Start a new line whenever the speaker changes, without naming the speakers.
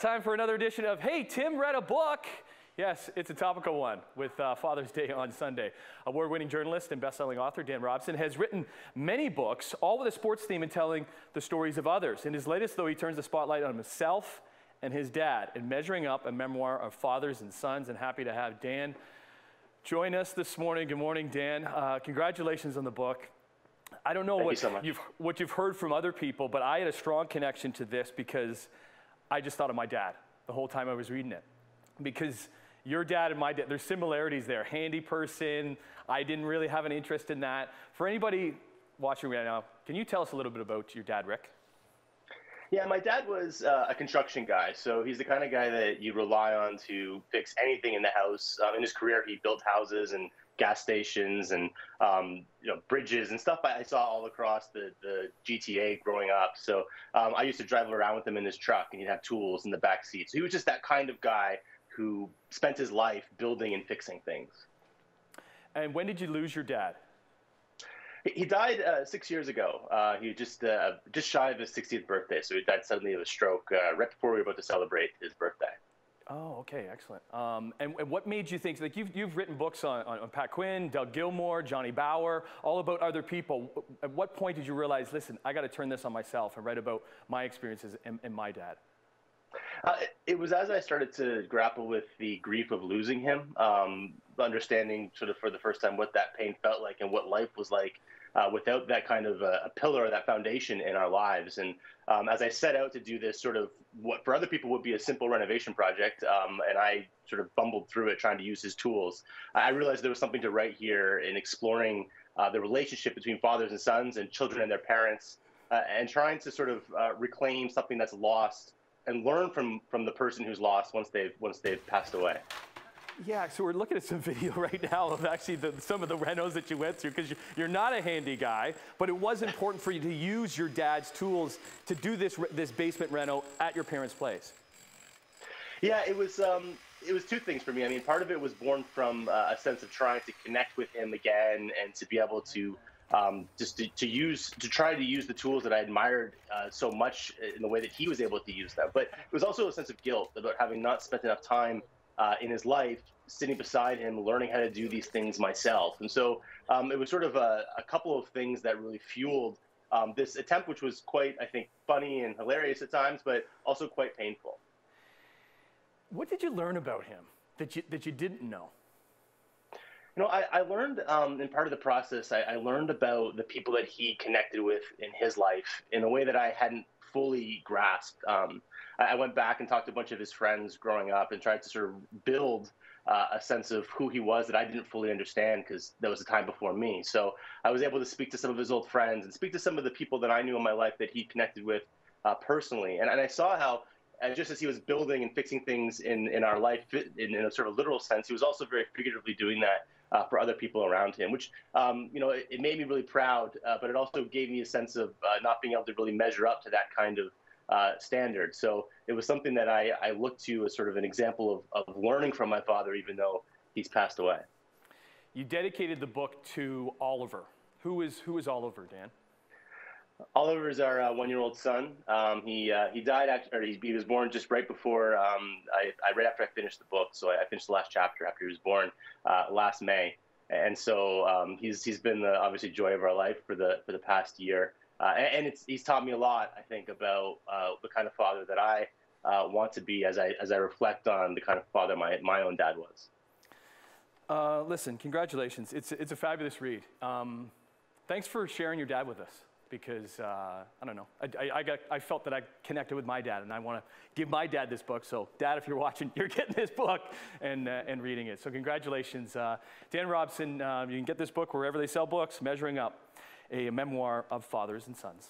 time for another edition of Hey, Tim read a book. Yes, it's a topical one with Father's Day on Sunday. Award-winning journalist and best-selling author Dan Robson has written many books, all with a sports theme and telling the stories of others. In his latest, though, he turns the spotlight on himself and his dad in Measuring Up, a memoir of fathers and sons. And happy to have Dan join us this morning. Good morning, Dan. Congratulations on the book. I don't know what you've heard from other people, but I had a strong connection to this because I just thought of my dad the whole time I was reading it. Because your dad and my dad, there's similarities there. Handy person. I didn't really have an interest in that. For anybody watching right now, can you tell us a little bit about your dad, Rick?
Yeah, my dad was a construction guy, so he's the kind of guy that you rely on to fix anything in the house. In his career, he built houses and gas stations and bridges and stuff I saw all across the GTA growing up. So I used to drive around with him in his truck, and he'd have tools in the back seat. So he was just that kind of guy who spent his life building and fixing things.
And when did you lose your dad?
He died 6 years ago. He just shy of his 60th birthday. So he died suddenly of a stroke right before we were about to celebrate his birthday.
Oh, okay, excellent. And what made you think, like you've written books on Pat Quinn, Doug Gilmore, Johnny Bauer, all about other people. At what point did you realize, listen, I got to turn this on myself and write about my experiences and my dad?
It was as I started to grapple with the grief of losing him, understanding sort of for the first time what that pain felt like and what life was like without that kind of a pillar or that foundation in our lives. And as I set out to do this sort of what for other people would be a simple renovation project, and I sort of bumbled through it trying to use his tools, I realized there was something to write here in exploring the relationship between fathers and sons and children and their parents, and trying to sort of reclaim something that's lost and learn from the person who's lost once they've passed away.
Yeah, so we're looking at some video right now of actually some of the renos that you went through, because you're not a handy guy, but it was important for you to use your dad's tools to do this basement reno at your parents' place. Yeah,
it was two things for me. I mean, part of it was born from a sense of trying to connect with him again and to be able to try to use the tools that I admired so much in the way that he was able to use them. But it was also a sense of guilt about having not spent enough time in his life sitting beside him, learning how to do these things myself. And so it was sort of a couple of things that really fueled this attempt, which was quite, I think, funny and hilarious at times, but also quite painful.
What did you learn about him that you didn't know?
You know, I learned in part of the process, I learned about the people that he connected with in his life in a way that I hadn't fully grasped. I went back and talked to a bunch of his friends growing up and tried to sort of build a sense of who he was that I didn't fully understand because that was a time before me. So I was able to speak to some of his old friends and speak to some of the people that I knew in my life that he connected with personally. And I saw how just as he was building and fixing things in our life in a sort of literal sense, he was also very figuratively doing that for other people around him, which, it made me really proud, but it also gave me a sense of not being able to really measure up to that kind of standard. So it was something that I looked to as sort of an example of learning from my father, even though he's passed away.
You dedicated the book to Oliver. Who is Oliver, Dan?
Oliver is our one-year-old son. He died he was born just right before right after I finished the book. So I finished the last chapter after he was born last May, and so he's been the obviously joy of our life for the past year, and he's taught me a lot, I think, about the kind of father that I want to be as I reflect on the kind of father my own dad was.
Listen, congratulations. It's a fabulous read. Thanks for sharing your dad with us. Because, I don't know, I felt that I connected with my dad, and I want to give my dad this book. So, Dad, if you're watching, you're getting this book and reading it. So, congratulations. Dan Robson, you can get this book wherever they sell books, Measuring Up, a memoir of fathers and sons.